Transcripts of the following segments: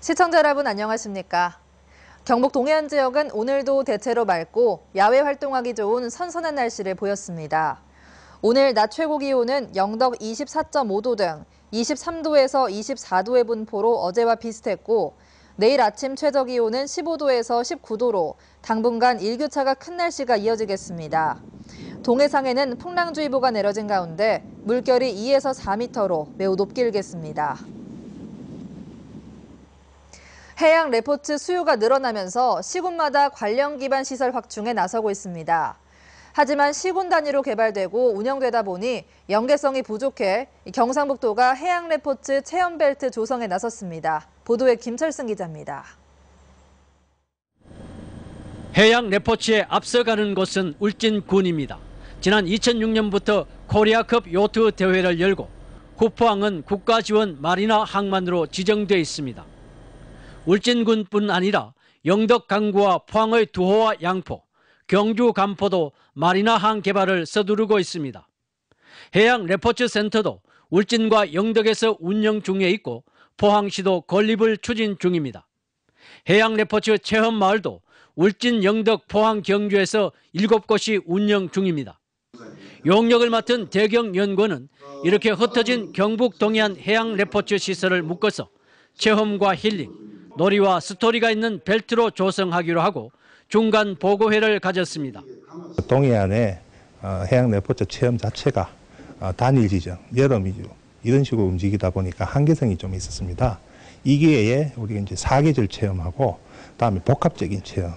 시청자 여러분 안녕하십니까? 경북 동해안 지역은 오늘도 대체로 맑고 야외 활동하기 좋은 선선한 날씨를 보였습니다. 오늘 낮 최고 기온은 영덕 24.5도 등 23도에서 24도의 분포로 어제와 비슷했고 내일 아침 최저 기온은 15도에서 19도로 당분간 일교차가 큰 날씨가 이어지겠습니다. 동해상에는 풍랑주의보가 내려진 가운데 물결이 2에서 4m로 매우 높게 일겠습니다. 해양 레포츠 수요가 늘어나면서 시군마다 관련 기반 시설 확충에 나서고 있습니다. 하지만 시군 단위로 개발되고 운영되다 보니 연계성이 부족해 경상북도가 해양 레포츠 체험벨트 조성에 나섰습니다. 보도에 김철승 기자입니다. 해양 레포츠에 앞서가는 곳은 울진군입니다. 지난 2006년부터 코리아컵 요트 대회를 열고 후포항은 국가지원 마리나 항만으로 지정돼 있습니다. 울진군뿐 아니라 영덕 강구와 포항의 두호와 양포, 경주 간포도 마리나항 개발을 서두르고 있습니다. 해양 레포츠 센터도 울진과 영덕에서 운영 중에 있고 포항시도 건립을 추진 중입니다. 해양 레포츠 체험 마을도 울진, 영덕, 포항, 경주에서 7곳이 운영 중입니다. 용역을 맡은 대경연구원은 이렇게 흩어진 경북 동해안 해양 레포츠 시설을 묶어서 체험과 힐링, 놀이와 스토리가 있는 벨트로 조성하기로 하고 중간 보고회를 가졌습니다. 동해안의 해양 레포츠 체험 자체가 단일 지정, 여름 위주 이런 식으로 움직이다 보니까 한계성이 좀 있었습니다. 이 기회에 우리가 이제 사계절 체험하고 다음에 복합적인 체험.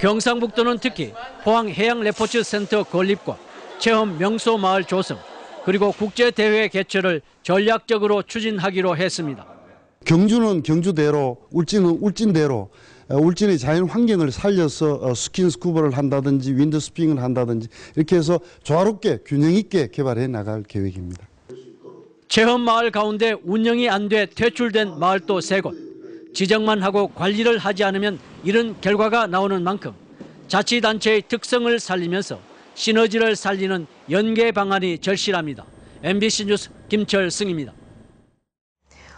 경상북도는 특히 포항 해양 레포츠 센터 건립과 체험 명소 마을 조성 그리고 국제 대회 개최를 전략적으로 추진하기로 했습니다. 경주는 경주대로, 울진은 울진대로 울진의 자연 환경을 살려서 스킨 스쿠버를 한다든지 윈드스핑을 한다든지 이렇게 해서 조화롭게 균형 있게 개발해 나갈 계획입니다. 체험 마을 가운데 운영이 안 돼 퇴출된 마을도 3곳. 지정만 하고 관리를 하지 않으면 이런 결과가 나오는 만큼 자치단체의 특성을 살리면서 시너지를 살리는 연계 방안이 절실합니다. MBC 뉴스 김철승입니다.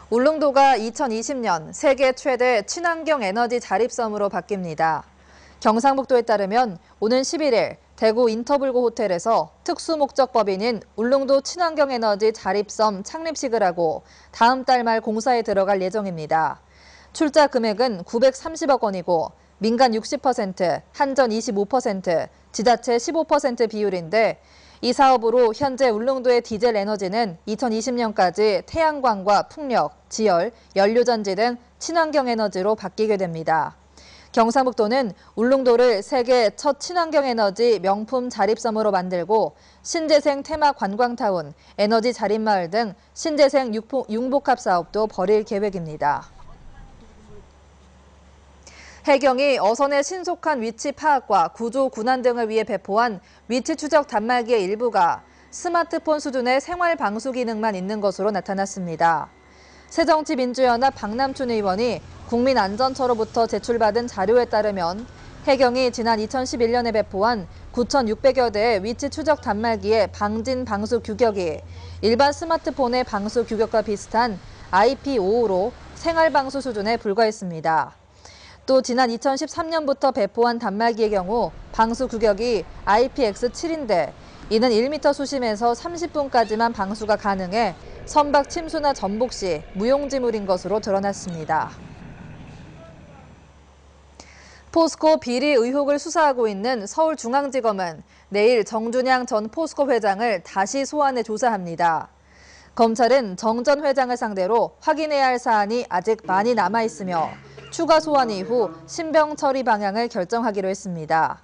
울릉도가 2020년 세계 최대 친환경 에너지 자립섬으로 바뀝니다. 경상북도에 따르면 오는 11일 대구 인터블고 호텔에서 특수목적법인인 울릉도 친환경 에너지 자립섬 창립식을 하고 다음 달 말 공사에 들어갈 예정입니다. 출자 금액은 930억 원이고 민간 60%, 한전 25%, 지자체 15% 비율인데 이 사업으로 현재 울릉도의 디젤 에너지는 2020년까지 태양광과 풍력, 지열, 연료전지 등 친환경 에너지로 바뀌게 됩니다. 경상북도는 울릉도를 세계 첫 친환경 에너지 명품 자립섬으로 만들고 신재생 테마 관광타운, 에너지 자립마을 등 신재생 융복합 사업도 벌일 계획입니다. 해경이 어선의 신속한 위치 파악과 구조 군안 등을 위해 배포한 위치 추적 단말기의 일부가 스마트폰 수준의 생활 방수 기능만 있는 것으로 나타났습니다. 새정치민주연합 박남춘 의원이 국민안전처로부터 제출받은 자료에 따르면 해경이 지난 2011년에 배포한 9,600여 대의 위치 추적 단말기의 방진 방수 규격이 일반 스마트폰의 방수 규격과 비슷한 IP55로 생활 방수 수준에 불과했습니다. 또 지난 2013년부터 배포한 단말기의 경우 방수 규격이 IPX7인데 이는 1m 수심에서 30분까지만 방수가 가능해 선박 침수나 전복 시 무용지물인 것으로 드러났습니다. 포스코 비리 의혹을 수사하고 있는 서울중앙지검은 내일 정준양 전 포스코 회장을 다시 소환해 조사합니다. 검찰은 정 전 회장을 상대로 확인해야 할 사안이 아직 많이 남아있으며 추가 소환 이후 신병 처리 방향을 결정하기로 했습니다.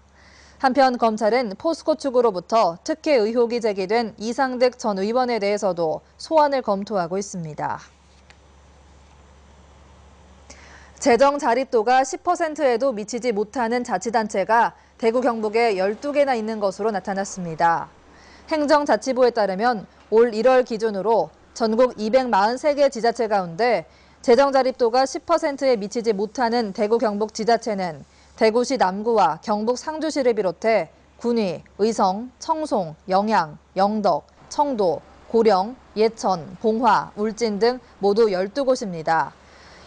한편 검찰은 포스코 측으로부터 특혜 의혹이 제기된 이상득 전 의원에 대해서도 소환을 검토하고 있습니다. 재정 자립도가 10%에도 미치지 못하는 자치단체가 대구 경북에 12개나 있는 것으로 나타났습니다. 행정자치부에 따르면 올 1월 기준으로 전국 243개 지자체 가운데 재정 자립도가 10%에 미치지 못하는 대구 경북 지자체는 대구시 남구와 경북 상주시를 비롯해 군위, 의성, 청송, 영양, 영덕, 청도, 고령, 예천, 봉화, 울진 등 모두 12곳입니다.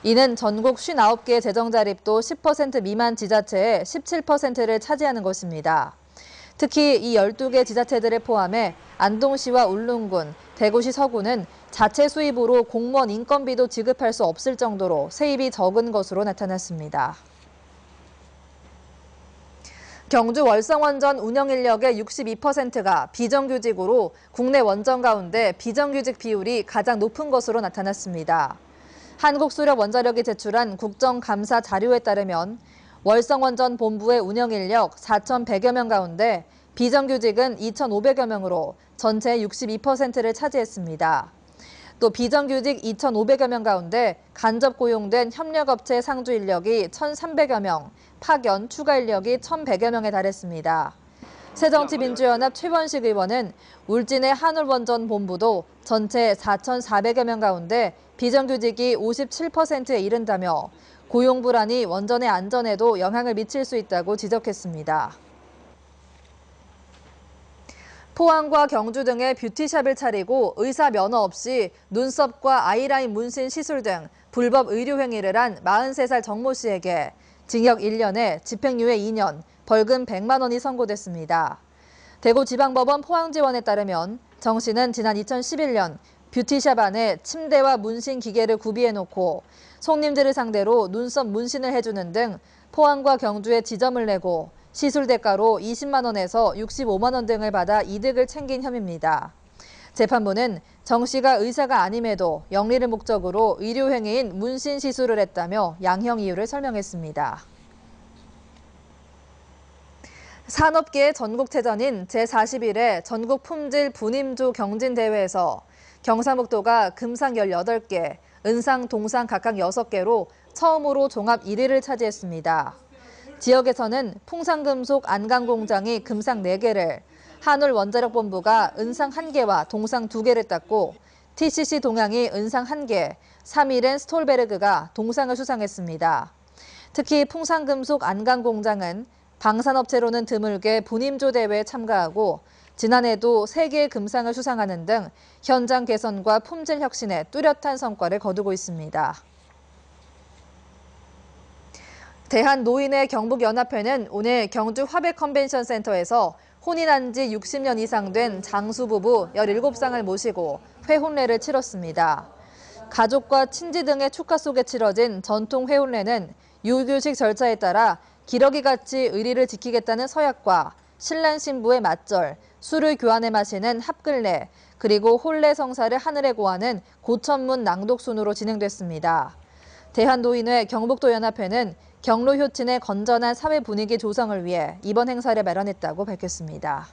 이는 전국 59개 재정자립도 10% 미만 지자체의 17%를 차지하는 것입니다. 특히 이 12개 지자체들을 포함해 안동시와 울릉군, 대구시 서구는 자체 수입으로 공무원 인건비도 지급할 수 없을 정도로 세입이 적은 것으로 나타났습니다. 경주 월성원전 운영 인력의 62%가 비정규직으로 국내 원전 가운데 비정규직 비율이 가장 높은 것으로 나타났습니다. 한국수력원자력이 제출한 국정감사 자료에 따르면 월성원전 본부의 운영 인력 4,100여 명 가운데 비정규직은 2,500여 명으로 전체의 62%를 차지했습니다. 또 비정규직 2,500여 명 가운데 간접 고용된 협력업체 상주 인력이 1,300여 명, 파견, 추가 인력이 1,100여 명에 달했습니다. 새정치민주연합 최원식 의원은 울진의 한울원전 본부도 전체 4,400여 명 가운데 비정규직이 57%에 이른다며 고용 불안이 원전의 안전에도 영향을 미칠 수 있다고 지적했습니다. 포항과 경주 등의 뷰티샵을 차리고 의사 면허 없이 눈썹과 아이라인 문신 시술 등 불법 의료 행위를 한 43살 정모 씨에게 징역 1년에 집행유예 2년, 벌금 100만 원이 선고됐습니다. 대구지방법원 포항지원에 따르면 정 씨는 지난 2011년 뷰티샵 안에 침대와 문신 기계를 구비해놓고 손님들을 상대로 눈썹 문신을 해주는 등 포항과 경주에 지점을 내고 시술 대가로 20만 원에서 65만 원 등을 받아 이득을 챙긴 혐의입니다. 재판부는 정 씨가 의사가 아님에도 영리를 목적으로 의료행위인 문신 시술을 했다며 양형 이유를 설명했습니다. 산업계의 전국체전인 제41회 전국 품질 분임조 경진대회에서 경상북도가 금상 18개, 은상, 동상 각각 6개로 처음으로 종합 1위를 차지했습니다. 지역에서는 풍산금속 안강공장이 금상 4개를, 한울원자력본부가 은상 1개와 동상 2개를 땄고 TCC 동양이 은상 1개, 3일엔 스톨베르그가 동상을 수상했습니다. 특히 풍산금속 안강공장은 방산업체로는 드물게 분임조 대회에 참가하고 지난해도 3개의 금상을 수상하는 등 현장 개선과 품질 혁신에 뚜렷한 성과를 거두고 있습니다. 대한노인의 경북연합회는 오늘 경주 화백컨벤션센터에서 혼인한 지 60년 이상 된 장수 부부 17쌍을 모시고 회혼례를 치렀습니다. 가족과 친지 등의 축하 속에 치러진 전통 회혼례는 유교식 절차에 따라 기러기같이 의리를 지키겠다는 서약과 신랑 신부의 맞절, 술을 교환해 마시는 합글례, 그리고 혼례 성사를 하늘에 고하는 고천문 낭독 순으로 진행됐습니다. 대한노인회 경북도연합회는 경로 효친의 건전한 사회 분위기 조성을 위해 이번 행사를 마련했다고 밝혔습니다.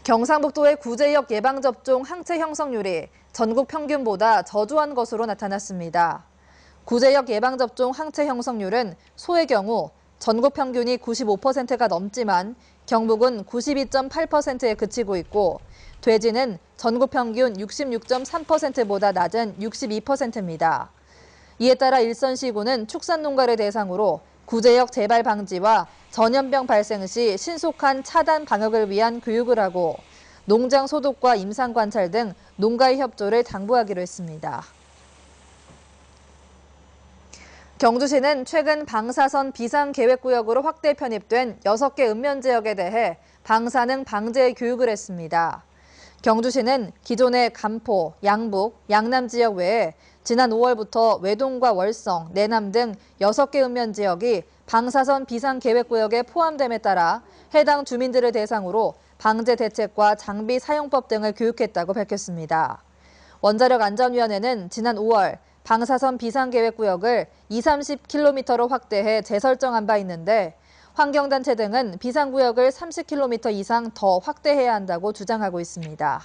경상북도의 구제역 예방접종 항체 형성률이 전국 평균보다 저조한 것으로 나타났습니다. 구제역 예방접종 항체 형성률은 소의 경우 전국 평균이 95%가 넘지만 경북은 92.8%에 그치고 있고 돼지는 전국 평균 66.3%보다 낮은 62%입니다. 이에 따라 일선시군은 축산농가를 대상으로 구제역 재발 방지와 전염병 발생 시 신속한 차단 방역을 위한 교육을 하고 농장 소독과 임상 관찰 등 농가의 협조를 당부하기로 했습니다. 경주시는 최근 방사선 비상계획구역으로 확대 편입된 6개 읍면지역에 대해 방사능 방제 교육을 했습니다. 경주시는 기존의 간포, 양북, 양남 지역 외에 지난 5월부터 외동과 월성, 내남 등 6개 읍면지역이 방사선 비상계획구역에 포함됨에 따라 해당 주민들을 대상으로 방제 대책과 장비 사용법 등을 교육했다고 밝혔습니다. 원자력안전위원회는 지난 5월 방사선 비상계획구역을 20-30km로 확대해 재설정한 바 있는데 환경단체 등은 비상구역을 30km 이상 더 확대해야 한다고 주장하고 있습니다.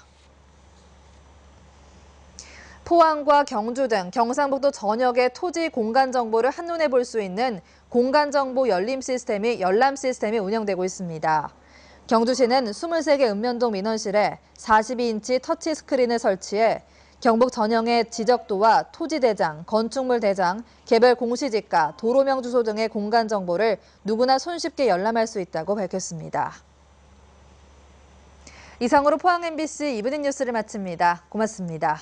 포항과 경주 등 경상북도 전역의 토지 공간 정보를 한눈에 볼 수 있는 공간정보 열람 시스템이 운영되고 있습니다. 경주시는 23개 읍면동 민원실에 42인치 터치 스크린을 설치해 경북 전역의 지적도와 토지 대장, 건축물 대장, 개별 공시지가, 도로명 주소 등의 공간 정보를 누구나 손쉽게 열람할 수 있다고 밝혔습니다. 이상으로 포항 MBC 이브닝 뉴스를 마칩니다. 고맙습니다.